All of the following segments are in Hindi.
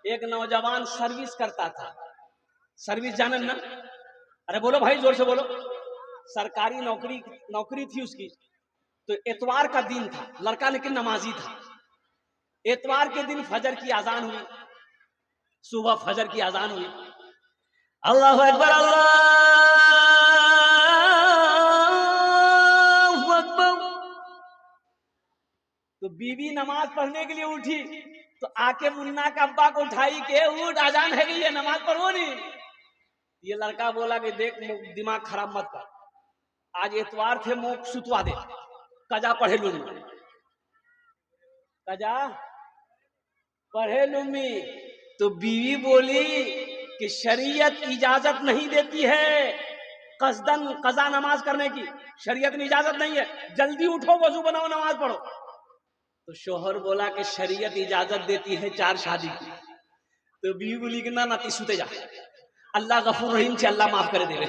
एक नौजवान सर्विस करता था। सर्विस जाने ना? अरे बोलो भाई, जोर से बोलो। सरकारी नौकरी थी उसकी। तो एतवार का दिन था, लड़का लेकिन नमाजी था। एतवार के दिन फजर की अजान हुई, सुबह फजर की अजान हुई। अल्लाह अकबर, अल्लाह अकबर। तो बीवी नमाज पढ़ने के लिए उठी, तो आके मुन्ना का अब्बा को उठाई के उठ, अजान है गई है, नमाज पढ़ो नहीं। ये लड़का बोला कि देख, दिमाग खराब मत कर, आज एतवार थे, मुंह सुतवा दे, कजा पढ़े लूंगी, कजा पढ़े लूंगी। तो बीवी बोली कि शरीयत इजाजत नहीं देती है कसदन कजा नमाज करने की, शरीयत में इजाजत नहीं है, जल्दी उठो, वजू बनाओ, नमाज पढ़ो। तो शोहर बोला कि शरीयत इजाजत देती है 4 शादी की। तो बीवी बोली कि ना नाती सुते जा, अल्लाह गफूर रहीम से अल्लाह माफ कर देवे।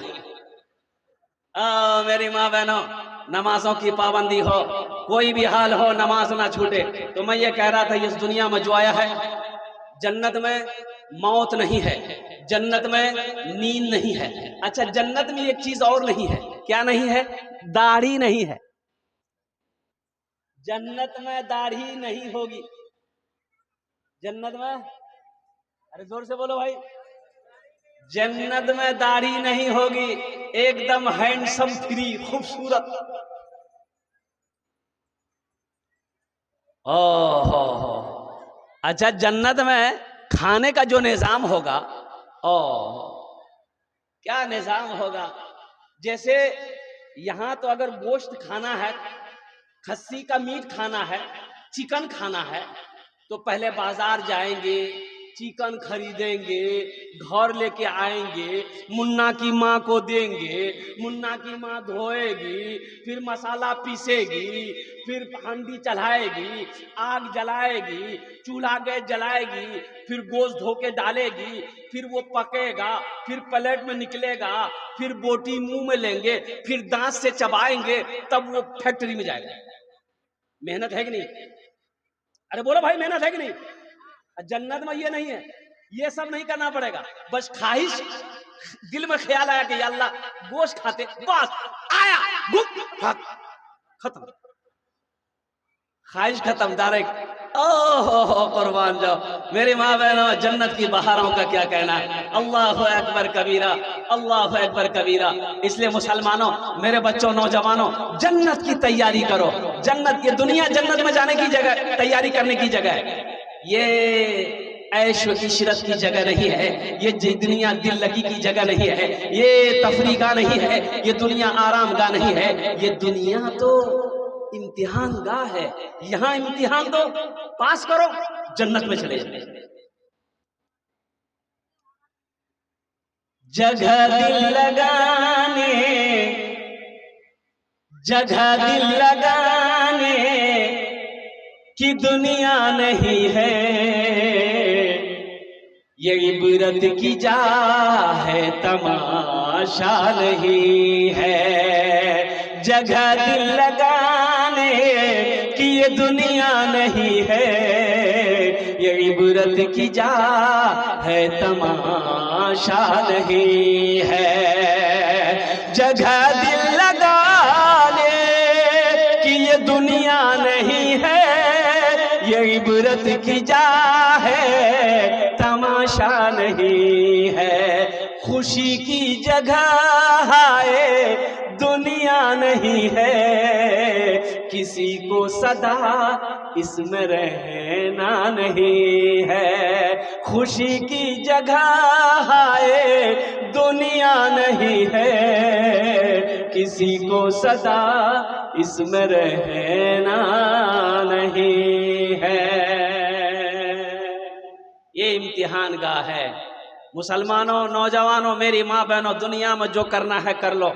मेरी माँ बहनों, नमाजों की पाबंदी हो, कोई भी हाल हो, नमाज ना छूटे। तो मैं ये कह रहा था, इस दुनिया में जो आया है, जन्नत में मौत नहीं है, जन्नत में नींद नहीं है। अच्छा, जन्नत में एक चीज और नहीं है। क्या नहीं है? दाढ़ी नहीं है। जन्नत में दाढ़ी नहीं होगी। जन्नत में, अरे जोर से बोलो भाई, जन्नत में दाढ़ी नहीं होगी, एकदम हैंडसम फ्री, खूबसूरत। ओहो, अच्छा, जन्नत में खाने का जो निजाम होगा, क्या निजाम होगा। जैसे यहां तो अगर गोश्त खाना है, खस्सी का मीट खाना है, चिकन खाना है, तो पहले बाजार जाएंगे, चिकन खरीदेंगे, घर लेके आएंगे, मुन्ना की माँ को देंगे, मुन्ना की माँ धोएगी, फिर मसाला पीसेगी, फिर हांडी चढ़ाएगी, आग जलाएगी, चूल्हा गैस जलाएगी, फिर गोश्त धो के डालेगी, फिर वो पकेगा, फिर प्लेट में निकलेगा, फिर बोटी मुंह में लेंगे, फिर दांत से चबाएंगे, तब वो फैक्ट्री में जाएगा। मेहनत है कि नहीं? अरे बोलो भाई, मेहनत है कि नहीं? जन्नत में ये नहीं है, ये सब नहीं करना पड़ेगा। बस ख्वाहिश, दिल में ख्याल आया कि अल्लाह गोश्त खाते, बस आया, खत्म, ख्वाहिश खत्म, डायरेक्ट। ओहो, कुर्बान जाओ मेरी माँ बहनों, जन्नत की बहारों का क्या कहना है। अल्लाह अकबर कबीरा, अल्लाह अकबर कबीरा। इसलिए मुसलमानों, मेरे बच्चों, नौजवानों, जन्नत की तैयारी करो। जन्नत, ये दुनिया जन्नत में जाने की जगह, तैयारी करने की जगह है। ये ऐश व इशरत की जगह नहीं है, ये दुनिया दिल लगी की जगह नहीं है, ये तफरी गाह नहीं है, ये दुनिया आराम गाह नहीं है, ये दुनिया तो इम्तिहान गाह है। यहाँ इम्तिहान दो, पास करो, जन्नत में चले जाए। जगह दिल लगाने, जगह दिल लगाने की दुनिया नहीं है, ये इबरत की जा है, तमाशा नहीं है। जगह दिल लगाने की ये दुनिया नहीं है, ये इबरत की जा है, तमाशा नहीं है। जगह दिल लगाने की ये दुनिया नहीं है, ये इबरत की जा है, तमाशा नहीं है। खुशी की जगह है, दुनिया नहीं है, किसी को सदा इसमें रहना नहीं है। खुशी की जगह है, दुनिया नहीं है, किसी को सदा इसमें रहना नहीं है। ये इम्तिहान गाह है। मुसलमानों, नौजवानों, मेरी माँ बहनों, दुनिया में जो करना है कर लो,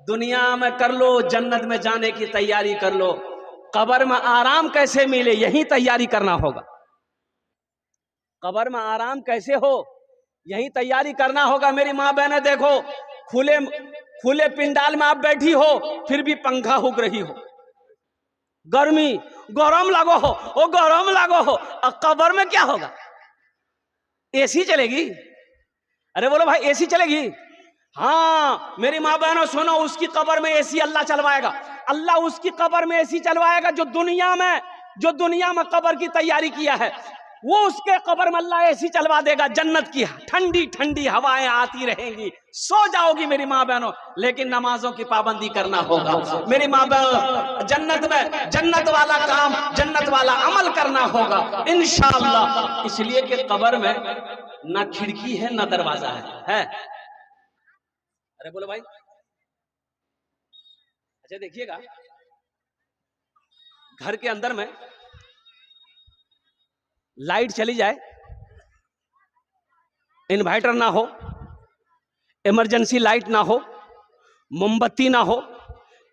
दुनिया में कर लो, जन्नत में जाने की तैयारी कर लो। कब्र में आराम कैसे मिले, यही तैयारी करना होगा। कब्र में आराम कैसे हो, यही तैयारी करना होगा। मेरी माँ बहनें देखो, खुले पिंडाल में आप बैठी हो, फिर भी पंखा हुक रही हो, गर्मी, गरम लगो हो, वो गरम लगो हो। अब कब्र में क्या होगा? एसी चलेगी? अरे बोलो भाई एसी चलेगी? हाँ मेरी माँ बहनों सुनो, उसकी कब्र में एसी अल्लाह चलवाएगा। अल्लाह उसकी कब्र में एसी चलवाएगा जो दुनिया में कब्र की तैयारी किया है, वो उसके कब्र में अल्लाह एसी चलवा देगा। जन्नत की ठंडी ठंडी हवाएं आती रहेंगी, सो जाओगी मेरी माँ बहनों, लेकिन नमाजों की पाबंदी करना होगा मेरी माँ बहनों। जन्नत में जन्नत वाला काम, जन्नत वाला अमल करना होगा इंशाअल्लाह। इसलिए कि कब्र में ना खिड़की है ना दरवाजा है? अरे बोलो भाई। अच्छा देखिएगा, घर के अंदर में लाइट चली जाए, इन्वर्टर ना हो, इमरजेंसी लाइट ना हो, मोमबत्ती ना हो,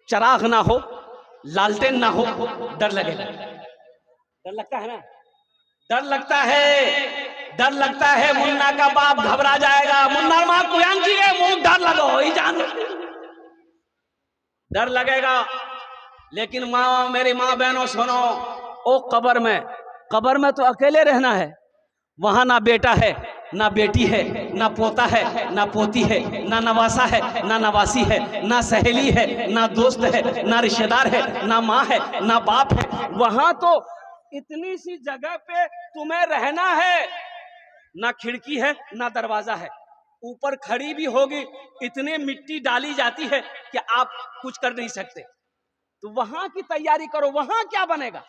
चराग ना हो, लालटेन ना हो, डर लगेगा? डर लगता है ना? डर लगता है, डर लगता है। मुन्ना का बाप घबरा जाएगा, मुन्ना मां कुयान जी है, मुंह डर लगो ही जान, डर लगेगा। लेकिन माँ, मेरी माँ बहनों सुनो, ओ कब्र में तो अकेले रहना है। वहां ना बेटा है, ना बेटी है, ना पोता है, ना पोती है, ना नवासा है, ना नवासी है, ना सहेली है, ना दोस्त है, ना रिश्तेदार है, ना माँ है, ना बाप है। वहां तो इतनी सी जगह पे तुम्हें रहना है, ना खिड़की है ना दरवाजा है। ऊपर खड़ी भी होगी, इतने मिट्टी डाली जाती है कि आप कुछ कर नहीं सकते। तो वहां की तैयारी करो। वहां क्या बनेगा?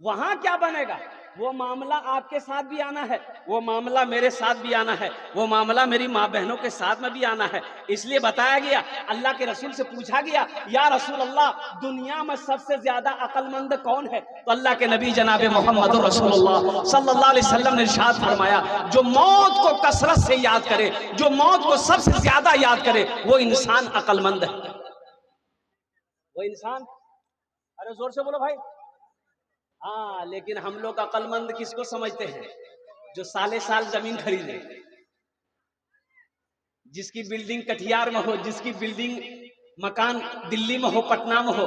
वहां क्या बनेगा? वो मामला आपके साथ भी आना है, वो मामला मेरे साथ भी आना है, वो मामला मेरी माँ बहनों के साथ में भी आना है। इसलिए बताया गया, अल्लाह के रसूल से पूछा गया, या रसूल अल्लाह, दुनिया में सबसे ज्यादा अक्लमंद कौन है? तो अल्लाह के नबी जनाब मोहम्मद रसूलुल्लाह सल्लल्लाहु अलैहि वसल्लम ने इरशाद फरमाया, जो मौत को कसरत से याद करे, जो मौत को सबसे ज्यादा याद करे, वो इंसान अक्लमंद है। वो इंसान, अरे जोर से बोलो भाई। हाँ, लेकिन हम लोग अक्लमंद किसको समझते हैं? जो साले साल जमीन खरीदे, जिसकी बिल्डिंग कटिहार में हो, जिसकी बिल्डिंग मकान दिल्ली में हो, पटना में हो।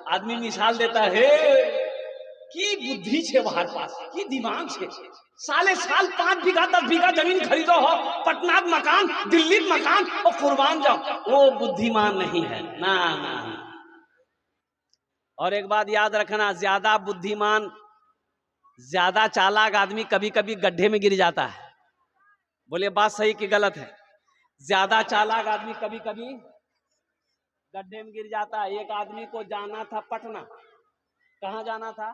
आदमी मिसाल देता है, की बुद्धि छे बाहर पास, की दिमाग छे, साले साल 5 बीघा 10 बीघा जमीन खरीदो हो, पटना मकान, दिल्ली मकान, और कुर्बान जाओ। वो बुद्धिमान नहीं है ना, ना। और एक बात याद रखना, ज्यादा बुद्धिमान, ज्यादा चालाक आदमी कभी कभी गड्ढे में गिर जाता है। बोले बात सही कि गलत है? ज्यादा चालाक आदमी कभी कभी गड्ढे में गिर जाता है। एक आदमी को जाना था पटना। कहां जाना था?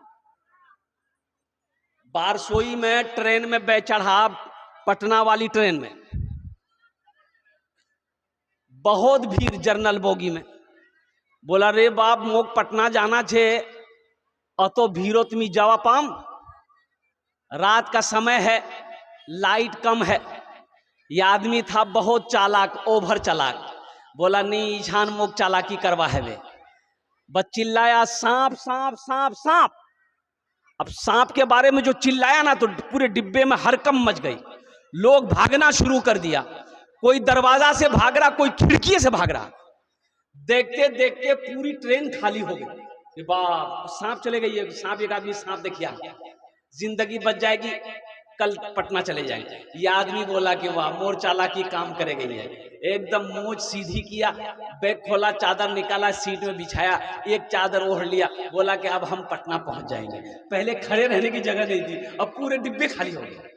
बारसोई में ट्रेन में चढ़ा, पटना वाली ट्रेन में बहुत भीड़, जर्नल बोगी में। बोला रे बाप, मोक पटना जाना छे, अतो भीड़ो तुम जावा पाम, रात का समय है, लाइट कम है। यह आदमी था बहुत चालाक, ओभर चालाक। बोला नहीं, झान मोक चालाकी करवा है वे। बस चिल्लाया, सांप सांप सांप सांप। अब सांप के बारे में जो चिल्लाया ना, तो पूरे डिब्बे में हरकम मच गई। लोग भागना शुरू कर दिया, कोई दरवाजा से भाग रहा, कोई खिड़की से भाग रहा। देखते देखते पूरी ट्रेन खाली हो गई। बाप, सांप चले गई, सांप, एक आदमी सांप देखिया, जिंदगी बच जाएगी, कल पटना चले जाएंगे। ये आदमी बोला कि वाह, मोर चालाकी काम करे गई है। एकदम मूंछ सीधी किया, बैग खोला, चादर निकाला, सीट में बिछाया, एक चादर ओढ़ लिया। बोला कि अब हम पटना पहुंच जाएंगे। पहले खड़े रहने की जगह नहीं थी, अब पूरे डिब्बे खाली हो गए।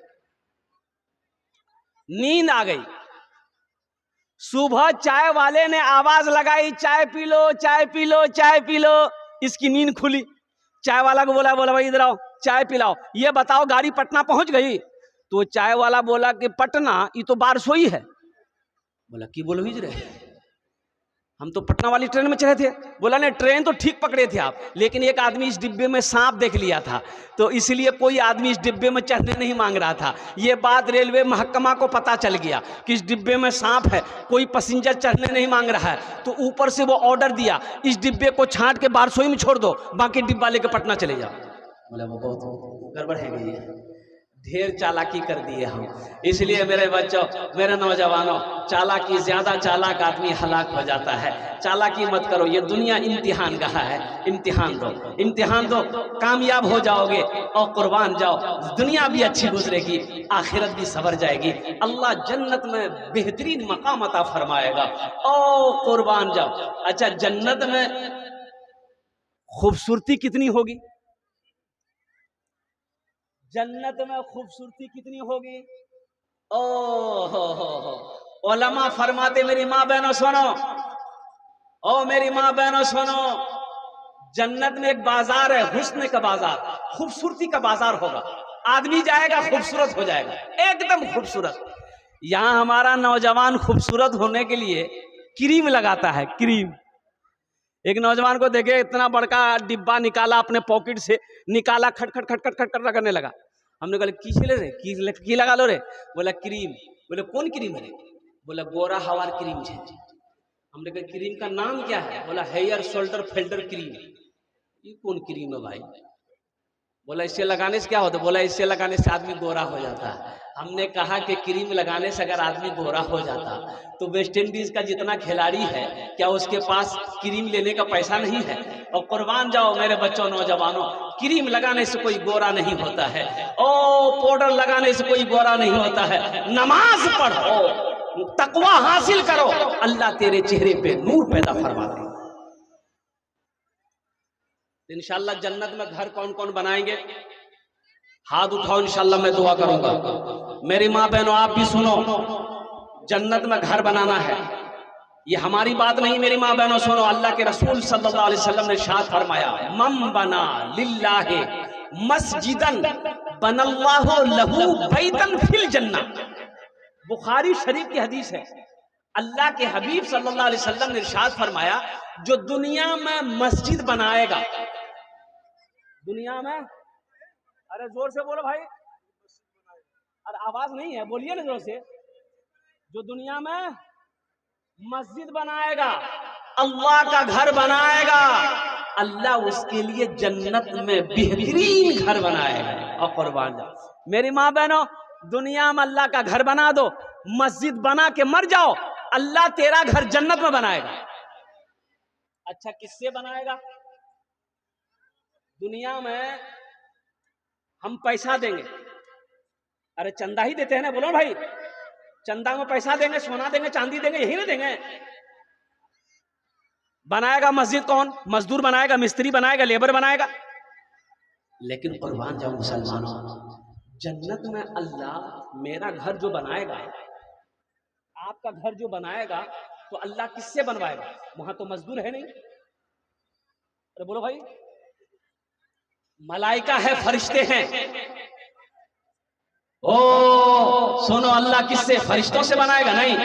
नींद आ गई। सुबह चाय वाले ने आवाज लगाई, चाय पी लो, चाय पी लो, चाय पी लो। इसकी नींद खुली। चाय वाला को बोला भाई इधर आओ, चाय पिलाओ, ये बताओ गाड़ी पटना पहुंच गई? तो चाय वाला बोला कि पटना, ये तो बारसोई है। बोला की बोलो हिज रहे, हम तो पटना वाली ट्रेन में चढ़े थे। बोला नहीं, ट्रेन तो ठीक पकड़े थे आप, लेकिन एक आदमी इस डिब्बे में सांप देख लिया था, तो इसलिए कोई आदमी इस डिब्बे में चढ़ने नहीं मांग रहा था। ये बात रेलवे महकमा को पता चल गया कि इस डिब्बे में सांप है, कोई पैसेंजर चढ़ने नहीं मांग रहा है। तो ऊपर से वो ऑर्डर दिया, इस डिब्बे को छांट के बारसोई में छोड़ दो, बाकी डिब्बा लेके पटना चले जाओ। बोला वो बहुत गड़बड़ है गई है। ढेर चालाकी कर दिए हम। इसलिए मेरे बच्चों, मेरे नौजवानों, चालाकी, ज्यादा चालाक आदमी हलाक हो जाता है। चालाकी मत करो, ये दुनिया इम्तिहान गाह है। इम्तिहान दो, इम्तिहान दो, कामयाब हो जाओगे और कुर्बान जाओ। दुनिया भी अच्छी गुजरेगी, आखिरत भी सवर जाएगी। अल्लाह जन्नत में बेहतरीन मकाम अता फरमाएगा। ओ कुर्बान जाओ। अच्छा, जन्नत में खूबसूरती कितनी होगी? जन्नत में खूबसूरती कितनी होगी? ओ हो। उलमा फरमाते, मेरी माँ बहनों सुनो, ओ मेरी माँ बहनों सुनो, जन्नत में एक बाजार है, हुस्न का बाजार, खूबसूरती का बाजार होगा। आदमी जाएगा खूबसूरत हो जाएगा, एकदम खूबसूरत। यहां हमारा नौजवान खूबसूरत होने के लिए क्रीम लगाता है, क्रीम। एक नौजवान को देखे, इतना बड़का डिब्बा निकाला, अपने पॉकेट से निकाला, खट खट खट खट खट खट करने लगा। हमने कहा किस ले रे, की लगा लो रे? बोला क्रीम। बोले कौन क्रीम है? बोला गोरा हवार क्रीम है। हमने कहा क्रीम का नाम क्या है? बोला हेयर शोल्डर फिल्टर क्रीम। ये कौन क्रीम है भाई? बोला इससे लगाने से क्या होता है? बोला इससे लगाने से आदमी गोरा हो जाता है। हमने कहा कि क्रीम लगाने से अगर आदमी गोरा हो जाता तो वेस्ट इंडीज का जितना खिलाड़ी है, क्या उसके पास क्रीम लेने का पैसा नहीं है? और कुर्बान जाओ मेरे बच्चों, नौजवानों, क्रीम लगाने से कोई गोरा नहीं होता है। ओ पाउडर लगाने से कोई गोरा नहीं होता है। नमाज पढ़ो, तकवा हासिल करो, अल्लाह तेरे चेहरे पे नूर पैदा फरमा दे। इंशाल्लाह जन्नत में घर कौन कौन बनाएंगे? हाथ उठाओ, इंशाल्लाह मैं दुआ करूंगा। मेरी माँ बहनों, आप भी सुनो, जन्नत में घर बनाना है। ये हमारी बात नहीं, मेरी माँ बहनों सुनो, अल्लाह के रसूल सल्लल्लाहु अलैहि वसल्लम ने इरशाद फरमाया, मम बना लिल्लाहि मस्जिदन बनल्लाहु लहू बैतन फिल जन्नह। बुखारी शरीफ की हदीस है। अल्लाह के हबीब सल्लल्लाहु अलैहि वसल्लम ने इरशाद फरमाया, जो दुनिया में मस्जिद बनाएगा, दुनिया में, अरे जोर से बोलो भाई, अरे आवाज नहीं है, बोलिए ना जोर से। जो दुनिया में मस्जिद बनाएगा, अल्लाह का घर बनाएगा, अल्लाह उसके लिए जन्नत में बेहतरीन घर बनाएगा। और कुर्बान जाओ मेरी माँ बहनों, दुनिया में अल्लाह का घर बना दो, मस्जिद बना के मर जाओ, अल्लाह तेरा घर जन्नत में बनाएगा। अच्छा, किससे बनाएगा? दुनिया में हम पैसा देंगे, अरे चंदा ही देते हैं ना, बोलो भाई, चंदा में पैसा देंगे, सोना देंगे, चांदी देंगे, यही ना देंगे। बनाएगा मस्जिद कौन? मजदूर बनाएगा, मिस्त्री बनाएगा, लेबर बनाएगा। लेकिन कुर्बान जाओ मुसलमानों, जन्नत में अल्लाह मेरा घर जो बनाएगा, आपका घर जो बनाएगा, तो अल्लाह किससे बनवाएगा? वहां तो मजदूर है नहीं। अरे बोलो भाई, मलाइका है, फरिश्ते हैं। ओ सुनो, अल्लाह किससे? फरिश्तों से बनाएगा? नहीं,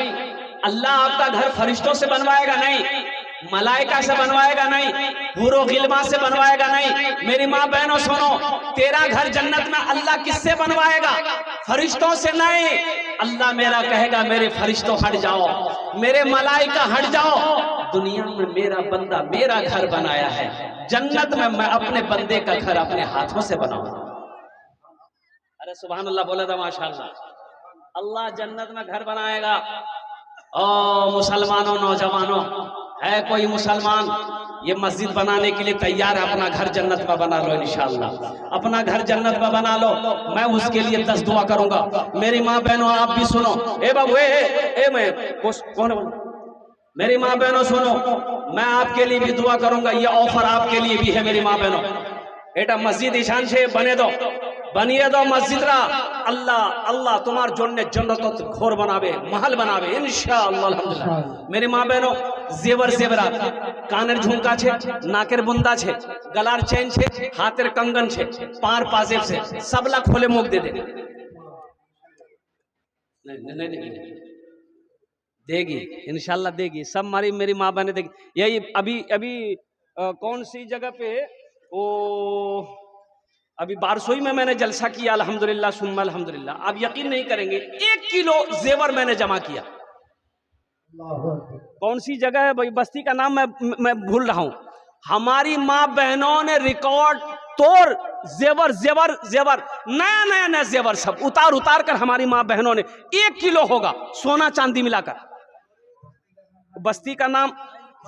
अल्लाह आपका घर फरिश्तों से बनवाएगा नहीं, मलाइका से बनवाएगा नहीं, हुरो गिलमा से बनवाएगा नहीं। मेरी माँ बहनों सुनो, तेरा घर जन्नत में अल्लाह किससे बनवाएगा? फरिश्तों से नहीं। अल्लाह मेरा कहेगा, मेरे फरिश्तों हट जाओ, मेरे मलाइका हट जाओ, दुनिया में मेरा बंदा मेरा घर बनाया है, जन्नत में मैं अपने बंदे का घर अपने हाथों से बनाऊंगा। अरे सुभान अल्लाह बोला था, माशाअल्लाह। अल्लाह जन्नत में घर बनाएगा। ओ मुसलमानों, नौजवानों, है कोई मुसलमान ये मस्जिद बनाने के लिए तैयार है? अपना घर जन्नत में बना लो इंशाअल्लाह, अपना घर जन्नत में बना लो। मैं उसके लिए 10 दुआ करूंगा। मेरी माँ बहनों, आप भी सुनो। ए बाबू, मैं कौन है? मेरी माँ बहनों सुनो, मैं आपके लिए भी दुआ करूंगा। ये ऑफर आपके लिए भी है मेरी माँ बहनों। एटा मस्जिद ईशान से बने दो, बनिए दो मस्जिद रा। अल्लाह अल्लाह तुम्हार जोड़ने जन्नत घोर बनावे, महल बनावे इंशाअल्लाह। अल्हम्दुलिल्लाह मेरी माँ बहनों, जेवर जेवरात, कानेर झुमका छे, नाकेर बुंदा छे, गलार चेन छे, हाथेर कंगन छे, पार पाजेब छे, सबला खोले मुख दे दे। नहीं देगी इंशाअल्लाह, देगी सब। हमारी मेरी माँ बहने देगी। यही अभी कौन सी जगह पे, वो अभी बारसोई में मैंने जलसा किया, अल्हम्दुलिल्लाह सुम्मा अल्हम्दुलिल्लाह। आप यकीन नहीं करेंगे, 1 किलो जेवर मैंने जमा किया। कौन सी जगह है भाई, बस्ती का नाम मैं भूल रहा हूं। हमारी माँ बहनों ने रिकॉर्ड तोड़ जेवर जेवर जेवर नया नया नया जेवर सब उतार उतार कर हमारी माँ बहनों ने 1 किलो होगा सोना चांदी मिलाकर। बस्ती का नाम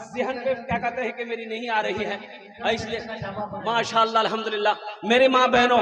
जहन पे क्या कहते हैं कि मेरी नहीं आ रही है, इसलिए माशाअल्लाह अल्हम्दुलिल्लाह। मेरी माँ बहनों,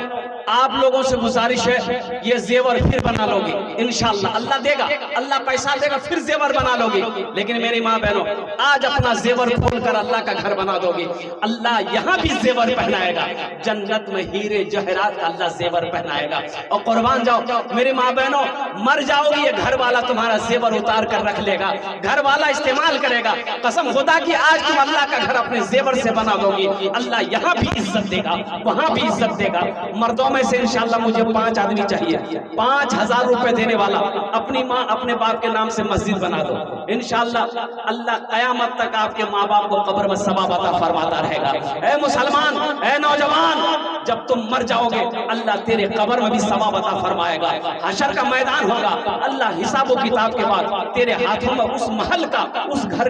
आप लोगों से गुजारिश है ये जेवर फिर बना लोगी इंशाअल्लाह, अल्लाह देगा, अल्लाह पैसा देगा, फिर जेवर बना लोगी। लेकिन मेरी माँ बहनों, आज अपना जेवर खोल कर अल्लाह का घर बना दोगी, अल्लाह यहाँ भी जेवर पहनाएगा, जन्नत में हीरे जहरात का अल्लाह जेवर पहनाएगा। और कुर्बान जाओ मेरी माँ बहनों, मर जाओगी ये घर वाला तुम्हारा जेवर उतार कर रख लेगा, घर वाला इस्तेमाल करेगा। कसम खुदा की आज तुम अल्लाह का घर अपने जेवर से बना दोगी, अल्लाह यहाँ भी इज्जत देगा, वहां भी इज्जत देगा। मर्दों में से इंशाअल्लाह मुझे 5 आदमी चाहिए, 5,000 रुपए देने वाला, अपनी माँ अपने बाप के नाम से मस्जिद बना दो इंशाअल्लाह। अल्लाह कयामत तक आपके माँ बाप को कब्र में सवाब अता फरमाता रहेगा। ऐ मुसलमान, ऐ नौजवान, जब तुम मर जाओगे अल्लाह तेरे कब्र में भी सवाब अता फरमाएगा। हशर का मैदान होगा, अल्लाह हिसाब व किताब के बाद तेरे हाथों में उस महल का, उस घर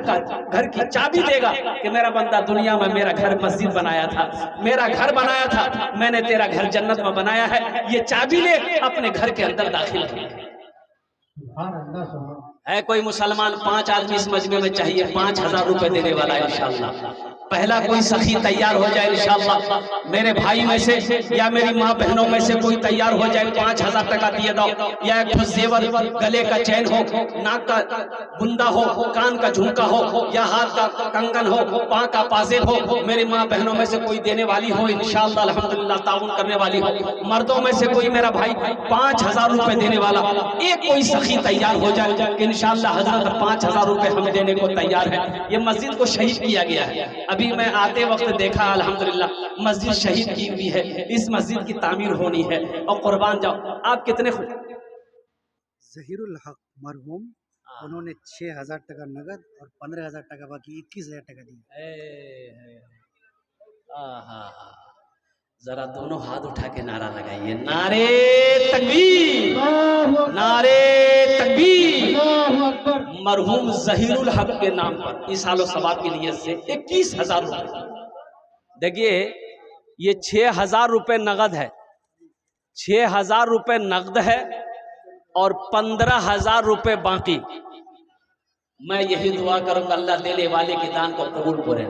की चाबी देगा कि मेरा बंदा दुनिया में मेरा घर मस्जिद बनाया था, मेरा घर बनाया था, मैंने तेरा घर जन्नत में बनाया है, ये चाबी ले अपने घर के अंदर दाखिल है। कोई मुसलमान 5 आदमी इस मजमे में चाहिए, 5,000 रुपए देने वाला इंशाअल्लाह। पहला कोई सखी तैयार हो जाए इंशाअल्लाह, मेरे भाई में से या मेरी माँ बहनों में से कोई तैयार हो जाए, 5,000 टका दिए दो, या एक जेवर, गले का चैन हो, नाक का बुंदा हो, कान का झुमका हो, या हाथ का कंगन हो, पाँव का पाजेब हो, मेरी माँ बहनों में से कोई देने वाली हो इंशाअल्लाह अल्हम्दुलिल्लाह, ताउन करने वाली हो। मर्दों में से कोई मेरा भाई 5,000 रुपए देने वाला, एक कोई सखी तैयार हो जाए इंशाअल्लाह हजरत 5,000 रुपए हम देने को तैयार है। ये मस्जिद को शहीद किया गया है, अभी मैं आते वक्त देखा अल्हम्दुलिल्लाह मस्जिद शहीद की हुई है, इस मस्जिद की तामीर होनी है। और कुर्बान जाओ आप कितने जहीरुल हक मरहूम, उन्होंने 6,000 टका नगद और 15,000 टका बाकी 21,000 टका दिए। जरा दोनों हाथ उठा के नारा लगाइए, नारे तकबीर, नारे तकबीर। मरहूम जहीरुल हक के नाम पर इसालो सवाब की नियत से 21,000 रुपए। देखिए ये 6,000 रुपए नगद है, 6,000 रुपए नगद है और 15,000 रुपए बाकी। मैं यही दुआ करूंगा अल्लाह देने वाले के दान को कबूल करे।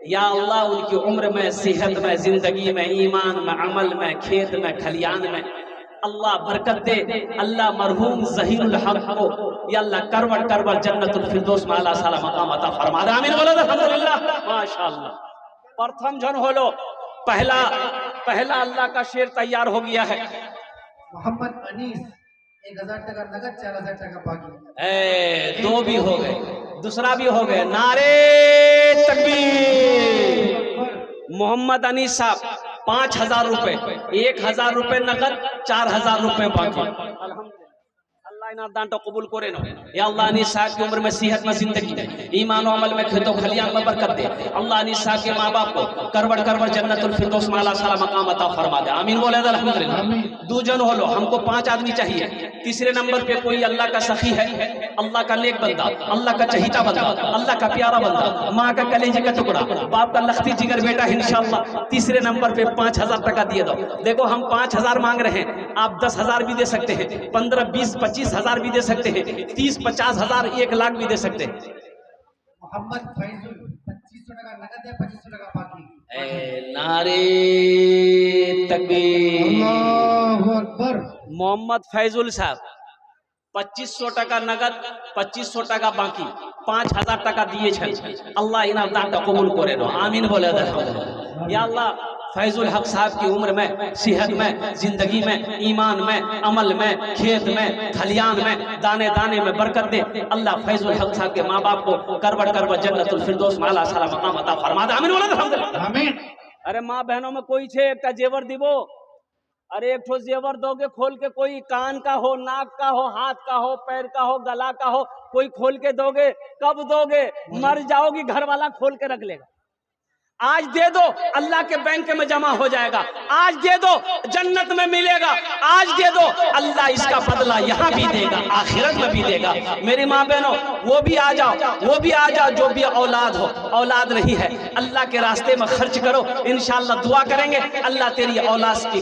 या अल्लाह उनकी उम्र में, सेहत में, जिंदगी में, ईमान में, अमल में, खेत में, खलियान में अल्लाह बरकत दे। अल्लाह मरहूम जहीरुल हक को या अल्लाह करवट करवट जन्नतुल फिरदौस में आला साला मकाम अता फरमा दे। आमीन बोलो अल्हम्दुलिल्लाह माशाअल्लाह। प्रथम जन हो लो, पहला अल्लाह का शेर तैयार हो गया है। मोहम्मद अनीस 1,000 टका नगद, 4,000 टका बाकी। 2 भी हो गए, दूसरा भी हो गए, नारे तकबीर। मोहम्मद अनीस साहब 5,000 रुपए, 1,000 रुपए नगद, 4,000 रुपए बाकी। दान तो कबूल करे नो। या अल्लाह अनीस साहब की उम्र में, सेहत में, जिंदगी में, ईमान और अमल में, खेतों खलियान में बरकत दे। अल्लाह अनीस साहब के माँ बाप को करवट करवट जन्नतुल फिरदौस में आला साला मकाम अता फरमा दे। आमीन बोले अल्हम्दुलिल्लाह। 2 जन हो लो, हमको 5 आदमी चाहिए। तीसरे नंबर पे कोई अल्लाह का सखी है, अल्लाह का नेक बंदा, अल्लाह का चहीता बंदा, अल्लाह का प्यारा बंदा, माँ का कलेजे का टुकड़ा, बाप का लखती जिगर बेटा इंशाअल्लाह। तीसरे नंबर पे 5,000 टका दिए दो। देखो हम 5,000 मांग रहे हैं, आप 10,000 भी दे सकते हैं, 15, 20, 25,000 भी दे सकते हैं, 30, 50,000, 1 लाख भी दे सकते हैं। मोहम्मद फैजुल 2,500 टका नगद है, 2,500 टका बाकी। नारे तकबीर, अल्लाहु अकबर। मोहम्मद फैजुल साहब 2,500 टका नगद, 2,500 टका बाकी, 5,000 टका दिए छन। अल्लाह इनाम दान का कबूल करे नो। आमीन बोले अल्हम्दुलिल्लाह। या अल्लाह फैजुल हक साहब की उम्र में, सेहत में, जिंदगी में, ईमान में, अमल में, खेत में, खलियान में, दाने दाने में बरकत दे। अल्लाह फैजुल हक साहब के माँ बाप को करवट करवट जन्नतुल फिरदौस में आला साला मकाम अता फरमा दे। आमीन बोले अल्हम्दुलिल्लाह। आमीन। अरे माँ बहनों में कोई छे एक जेवर दिबो। अरे एक ठो जेवर दोगे खोल के, कोई कान का हो, नाक का हो, हाथ का हो, पैर का हो, गला का हो, कोई खोल के दोगे? कब दोगे? मर जाओगी घर वाला खोल के रख लेगा। आज दे दो, अल्लाह के बैंक में जमा हो जाएगा। आज दे दो, जन्नत में मिलेगा। आज दे दो, अल्लाह इसका बदला यहाँ भी देगा, आखिरत में भी देगा। मेरी माँ बहनों, वो भी आ जाओ, वो भी आ जाओ जो भी औलाद हो। औलाद नहीं है, अल्लाह के रास्ते में खर्च करो, इंशाअल्लाह दुआ करेंगे अल्लाह तेरी औलाद की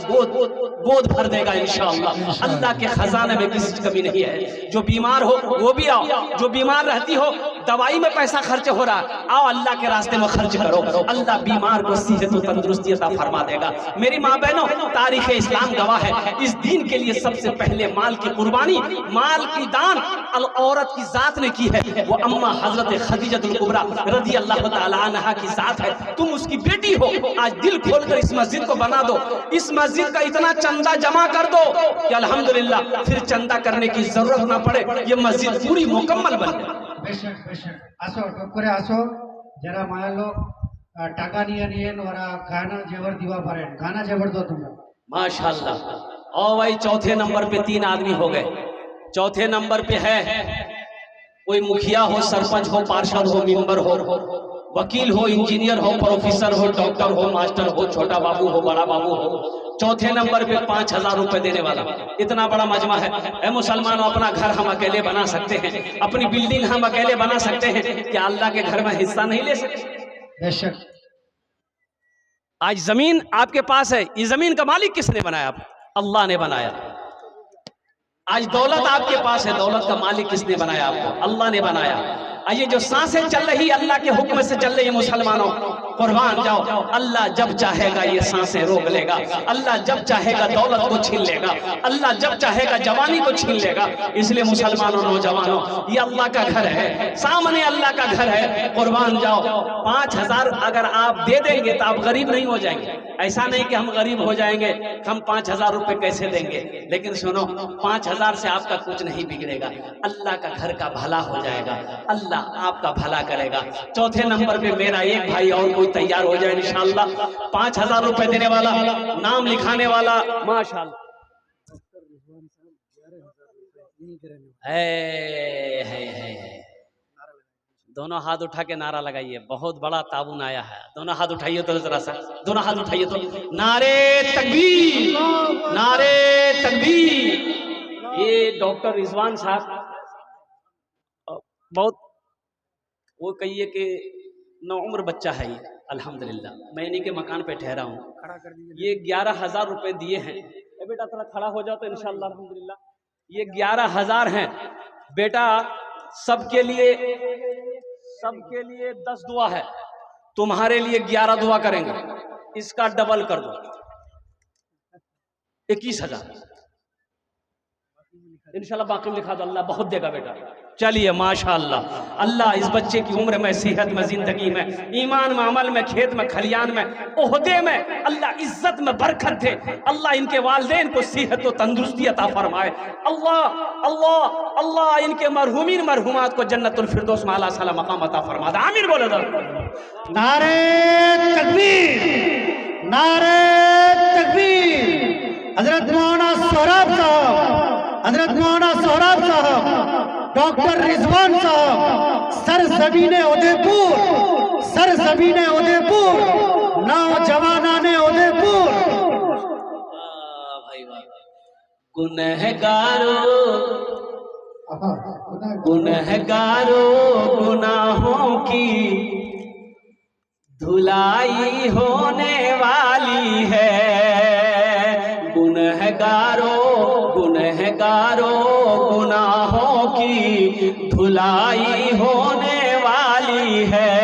गोद भर देगा इंशाअल्लाह। अल्लाह के खजाने में किसी की कमी नहीं है। जो बीमार हो वो भी आओ, जो बीमार रहती हो, दवाई में पैसा खर्च हो रहा, आओ अल्लाह के रास्ते में खर्च करो, अल्लाह बीमार को सेहत और तंदुरुस्ती अता फरमा देगा। मेरी माँ बहनों, तारीख इस्लाम गवाह है, इस दीन के लिए सबसे पहले माल की कुर्बानी, माल की दान औरत की जात ने की है। वो अम्मा हजरत खदीजतुल कुबरा रज़ी अल्लाह तआला अन्हा की जात है। तुम उसकी बेटी हो, आज दिल खोलकर इस मस्जिद को बना दो, इस मस्जिद का इतना चंदा जमा कर दो कि अल्हम्दुलिल्लाह फिर चंदा करने की जरूरत ना पड़े, ये मस्जिद पूरी मुकम्मल बन जाए। বেশক বেশক আসো, টপ করে আসো। যারা মায়ের লোক টাকা নিয়ে নিয়েন, ওরা গানা জেवर দিবা পারেন, গানা জেवर दो তোমরা। माशाल्लाह। और भाई चौथे नंबर पे 3 आदमी हो गए। चौथे नंबर पे है कोई मुखिया हो, सरपंच हो, पार्षद हो, मेंबर हो, वकील हो, इंजीनियर हो, प्रोफेसर हो, डॉक्टर हो, मास्टर हो, छोटा बाबू हो, बड़ा बाबू हो। चौथे नंबर पे 5000 रुपए देने वाला। इतना बड़ा मजमा है। ए मुसलमानों, अपना घर हम अकेले बना सकते हैं, अपनी बिल्डिंग हम अकेले बना सकते हैं, क्या अल्लाह के घर में हिस्सा नहीं ले सकते? बेशक। आज जमीन आपके पास है, ये जमीन का मालिक किसने बनाया? आप, अल्लाह ने बनाया। आज दौलत आपके पास है, दौलत का मालिक किसने बनाया? आपको, अल्लाह ने बनाया। ये जो सांसें चल रही अल्लाह के हुक्म से चल रही है। मुसलमानों, कुर्बान जाओ, अल्लाह जब चाहेगा ये सांसें रोक लेगा, अल्लाह जब चाहेगा दौलत को छीन लेगा, अल्लाह जब चाहेगा जवानी को छीन लेगा। इसलिए मुसलमानों, नौजवानों, ये अल्लाह का घर है, सामने अल्लाह का घर है। कुर्बान जाओ। 5000 अगर आप दे देंगे तो आप गरीब नहीं हो जाएंगे। ऐसा नहीं कि हम गरीब हो जाएंगे, हम 5000 रुपए कैसे देंगे। लेकिन सुनो, 5000 से आपका कुछ नहीं बिगड़ेगा, अल्लाह का घर का भला हो जाएगा, अल्लाह आपका भला करेगा। चौथे नंबर पे मेरा एक भाई और कोई तैयार हो जाए इंशाअल्लाह, 5000 रुपए देने वाला, नाम लिखाने वाला, माशाअल्लाह। है। दोनों हाथ उठा के नारा लगाइए, बहुत बड़ा ताबून आया है। दोनों हाथ उठाइए तो जरा सा, दोनों हाथ उठाइए तो, नारे तकबीर, नारे तकबीर। ये डॉक्टर रिजवान साहब बहुत, वो कहिए कि नौउम्र बच्चा है ये, अल्हम्दुलिल्लाह। मैं इन्हीं के मकान पे ठहरा हूँ। ये 11000 रुपए दिए हैं। बेटा थोड़ा खड़ा हो जाओ तो इंशाअल्लाह, अल्हम्दुलिल्लाह। ये 11000 हैं बेटा। सबके लिए 10 दुआ है, तुम्हारे लिए 11 दुआ करेंगे। इसका डबल कर दो, 21000 इंशाल्लाह। बाकी लिखा दो, अल्लाह बहुत देगा बेटा। चलिए माशाअल्लाह, अल्लाह इस बच्चे की उम्र में, सेहत में, जिंदगी में, ईमान में, अमल में, खेत में, खलियान में, ओहदे में, अल्लाह इज्जत में बरकत दे। अल्लाह इनके वालिदैन को सेहत और तंदुरुस्ती अता फरमाए। अल्लाह अल्लाह अल्लाह इनके मरहूमीन मरहूमात को जन्नतुल फिरदौस में आला साला मकाम अता फरमा दे। आमीन बोलो। नारे तकबीर, नारे तकबीर। हजरत मौलाना सोहराब साहब, हजरत मौलाना सोहराब साहब, डॉक्टर रिजवान साहब, सरजमीने उदयपुर, सरजमीने उदयपुर, नौजवानाने उदयपुर। भाई वाह। गुनहगारों, गुनहगारों, गुनाहों की धुलाई होने वाली है। गुनहगारों, गुनहगारों, गुनाहों की धुलाई होने वाली है।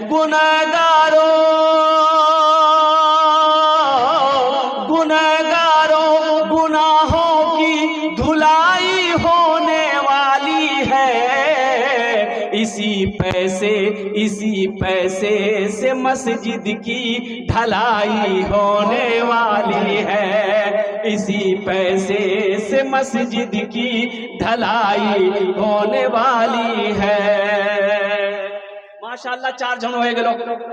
गुनहगारों, गुनहगारों, गुनाहों की धुलाई होने वाली है। इसी पैसे से मस्जिद की ढलाई होने वाली है। इसी पैसे से मस्जिद की ढलाई होने वाली है। माशाअल्लाह। 4 जन हो गए।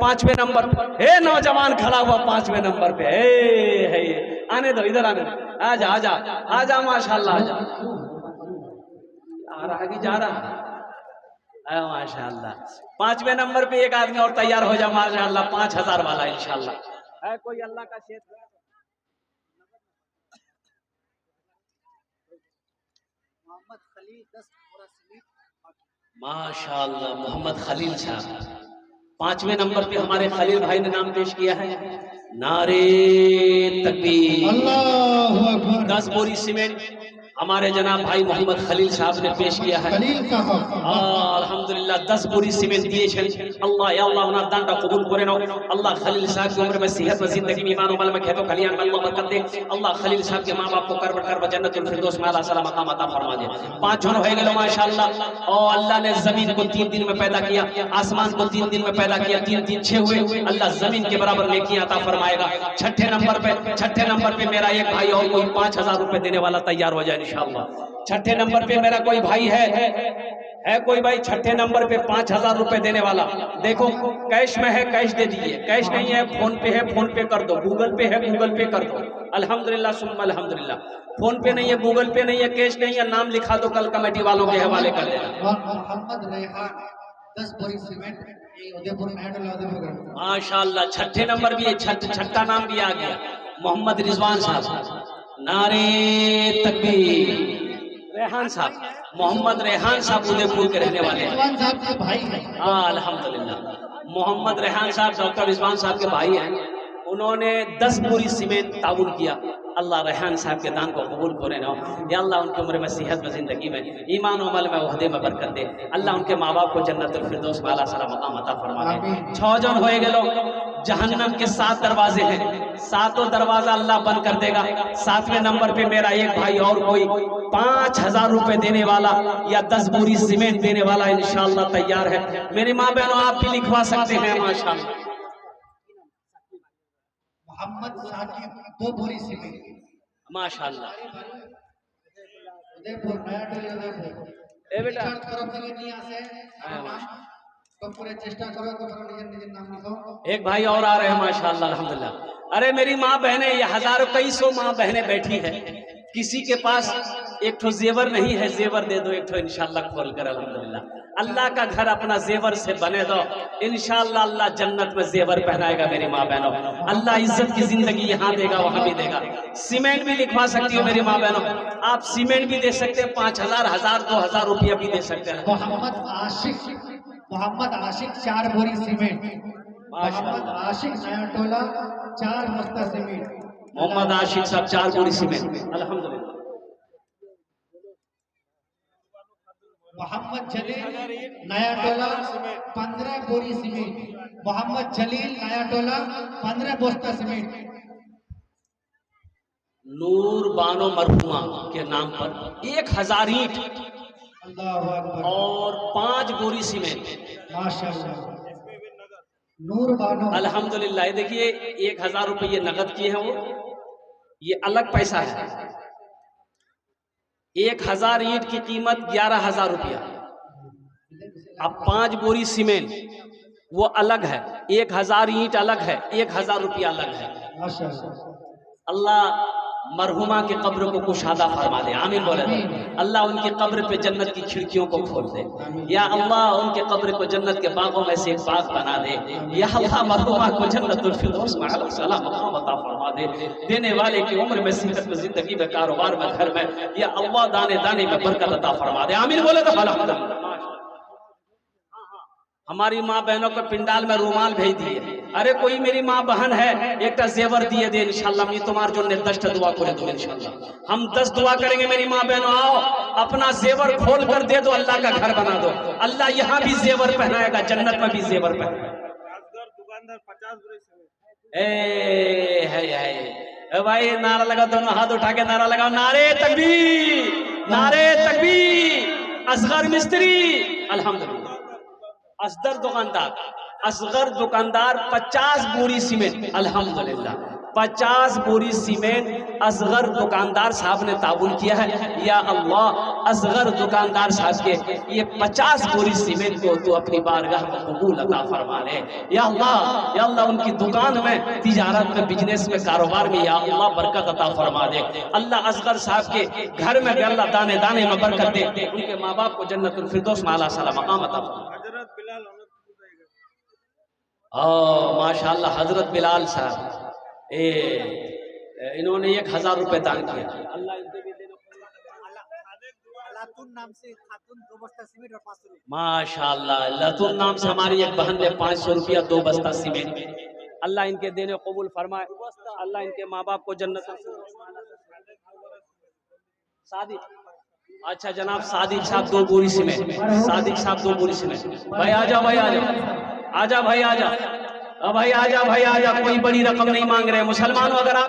5वें नंबर हे नौजवान खड़ा हुआ 5वें नंबर पे है। आने दो, इधर आने दो। आजा आजा आजा, माशाअल्लाह आजा। आ रहा कि जा रहा? माशाल्लाह। 5वें नंबर पे एक आदमी और तैयार हो जाए माशाल्लाह, 5000 वाला इंशाल्लाह। है कोई अल्लाह का शेर? मोहम्मद खलील 10 बोरा सीमेंट। माशाल्लाह मोहम्मद खलील साहब। 5वें नंबर पे हमारे खलील भाई ने नाम पेश किया है। नारे तकबीर, अल्लाहु अकबर। 10 बोरी सीमेंट हमारे जनाब भाई मोहम्मद खलील साहब ने पेश किया है। खलील साहब अल्हम्दुलिल्लाह 10 बोरी सीमेंट दिए। अल्लाह या अल्लाह उन्हें दान का कबूल करे ना। अल्लाह खलील साहब की उम्र में सेहत में जिंदगी में ईमान अमल में खेतों खलियान में अल्लाह बरकत दे। अल्लाह खलील साहब के मां बाप को कर जन्नतुल फिरदौस में आला सला मकाम अता फरमा दे। 5 जन हो गए माशाल्लाह। और अल्लाह ने जमीन को 3 दिन में पैदा किया, आसमान को 3 दिन में पैदा किया, 3 3 6 हुए। अल्लाह जमीन के बराबर नेकियां अता फरमाएगा। 6ठे नंबर पे मेरा एक भाई और कोई 5000 रुपए देने वाला तैयार हो जाए इंशाअल्लाह। 6ठे नंबर पे मेरा कोई भाई है कोई भाई 6ठे नंबर पे 5000 रुपए देने वाला। देखो कैश में है, कैश दे दीजिए। कैश नहीं है, फोन पे है, फोन पे कर दो। गूगल पे है, गूगल पे कर दो। अल्हम्दुलिल्लाह सुम्मा अल्हम्दुलिल्लाह। फोन पे नहीं है, गूगल पे नहीं है, कैश नहीं है, नाम लिखा दो, कल कमेटी वालों के हवाले कर देना। मोहम्मद रेहान 10 बोरी सीमेंट, उदयपुर उदयपुर। माशाल्लाह 6ठे नंबर भी है, छठा नाम भी आ गया मोहम्मद रिजवान साहब। नारे तकबीर। रेहान साहब, मोहम्मद रेहान साहब उदयपुर के रहने वाले हैं। रिजवान साहब के भाई हैं। अल्हम्दुलिल्लाह मोहम्मद रेहान साहब डॉक्टर रिजवान साहब के भाई हैं। उन्होंने 10 बोरी सीमेंट ताउन किया। अल्लाह रेहान साहब के दान को कबूल करे ना। या अल्लाह उनकी उम्र में सेहत में जिंदगी में ईमान अमल में वहदे में बरकत दे। अल्लाह उनके माँ बाप को जन्नतुल फिरदौस में आला सला मकाम अता फरमा दे। 6 जन होए गेलो। जहन्नम के 7 दरवाजे हैं, 7 दरवाजा अल्लाह बंद कर देगा। 7वें नंबर पे मेरा एक भाई और कोई 5000 रुपए देने वाला या 10 बोरी सीमेंट देने वाला इंशाअल्लाह तैयार है। मेरी माँ बहनों आप भी लिखवा सकते हैं माशाअल्लाह। मोहम्मद साकिब 2 बोरी सीमेंट माशाअल्लाह। उदयपुर नया टोली उदयपुर। ए बेटा करो कि नहीं आसे तो पूरे चेष्टा करो तो निजन नाम लिखो। एक भाई और आ रहे हैं माशाअल्लाह अल्हम्दुलिल्लाह। अरे मेरी माँ बहनें, ये हजारों कई सौ माँ बहनें बैठी है। किसी के पास एक ठो जेवर नहीं है, जेवर दे दो एक ठो इंशाअल्लाह खोल कर। अल्हम्दुलिल्लाह अल्लाह का घर अपना जेवर से बने दो इंशाअल्लाह। अल्लाह जन्नत में जेवर पहनाएगा मेरी माँ बहनों। अल्लाह इज्जत की जिंदगी यहाँ देगा, वहां भी देगा। सीमेंट भी लिखवा सकती हो मेरी माँ बहनों। आप सीमेंट भी दे सकते हैं, 5000 1000 2000 रुपया भी दे सकते हैं। मोहम्मद आशिक 4 बोरी सीमेंट। मोहम्मद आशिक नया टोला 4 बस्ता सीमेंट। मोहम्मद आशिक साहब 4 बोरी सीमेंट अल्हम्दुलिल्लाह। मोहम्मद जलील नया टोला 15 बोरी सीमेंट। मोहम्मद जलील नया टोला 15 बस्ता सीमेंट। नूर बानो मरहुमा के नाम पर 1000 ईंट और 5 बोरी सीमेंट। माशाअल्लाह नूर बानो अल्हम्दुलिल्लाह। देखिए 1000 रुपये ये नगद किए हैं, वो ये अलग पैसा है। 1000 ईंट की कीमत 11000 रुपया। अब 5 बोरी सीमेंट वो अलग है, 1000 ईंट अलग है, 1000 रुपया अलग है। माशाअल्लाह। अल्लाह मरहुमा के कब्र को कुशादा फरमा दे, आमीन बोले। अल्लाह उनकी कब्र पे जन्नत की खिड़कियों को खोल दे। या अल्लाह उनके कब्र को जन्नत के बागों में से एक बाग बना दे। या अल्लाह मरहुमा को जन्नतुल फिरदौस में आला सला मकाम अता फरमा दे। देने वाले की उम्र में, सेहत में, जिंदगी में, कारोबार में, घर में, या अल्लाह दाने दाने में बरकत अता फरमा दे, आमीन बोले तो अल्हम्दुलिल्लाह। हमारी माँ बहनों को पिंडाल में रूमाल भेज दिए। अरे कोई मेरी माँ बहन है एक जेवर दिए दे इंशाल्लाह। मैं तुम्हारे जो 10 दुआ करे दो इंशाल्लाह। हम 10 दुआ करेंगे मेरी माँ बहनों। आओ अपना जेवर खोल कर दे दो, अल्लाह का घर बना दो। अल्लाह यहाँ भी जेवर पहनाएगा, जन्नत में भी जेवर पहनाएगा। दुकानदार 50 है भाई। नारा लगा, दोनों हाथ उठा के नारा लगाओ। नारे तकबीर, नारे तकबीर। असगर मिस्त्री अल्हम्दुलिल्लाह। असगर दुकानदार 50 बोरी सीमेंट अल्हम्दुलिल्लाह। 50 बोरी सीमेंट असगर दुकानदार साहब ने ताबुन किया है। या अल्लाह, असगर दुकानदार साहब के ये 50 बोरी सीमेंट को तू अपनी बारगाह में कबूल अता फरमा ले। या अल्लाह उनकी दुकान में, तिजारत में, बिजनेस में, कारोबार में या अल्लाह बरकत अता फरमा दे। अल्लाह असगर साहब के घर में भी अल्लाह दाने दाने में बरकत दे। उनके माँ बाप को जन्नतुल फिरदौस में आला साला मकाम अता फरमा। माशाअल्लाह हजरत बिलाल साहब इन्होंने 1000 रुपए दान किया। अल्लाह इनके भी देना। लातून नाम से खातून 2 बस्ता सीमेंट और 500 रुपये। माशाअल्लाह, लतुन नाम से हमारी एक बहन ने 500 रुपया 2 बस्ता सीमेंट। अल्लाह इनके देने कबूल फरमाए। अल्लाह इनके माँ बाप को जन्नत। सादिक, अच्छा जनाब सादिक साहब 2 बोरी सीमेंट। सादिक साहब 2 बोरी सीमेंट। भाई आजा, भाई आजा, आजा भाई आजा, भाई आजा, भाई आजा। कोई बड़ी रकम नहीं मांग रहे मुसलमानों। अगर आप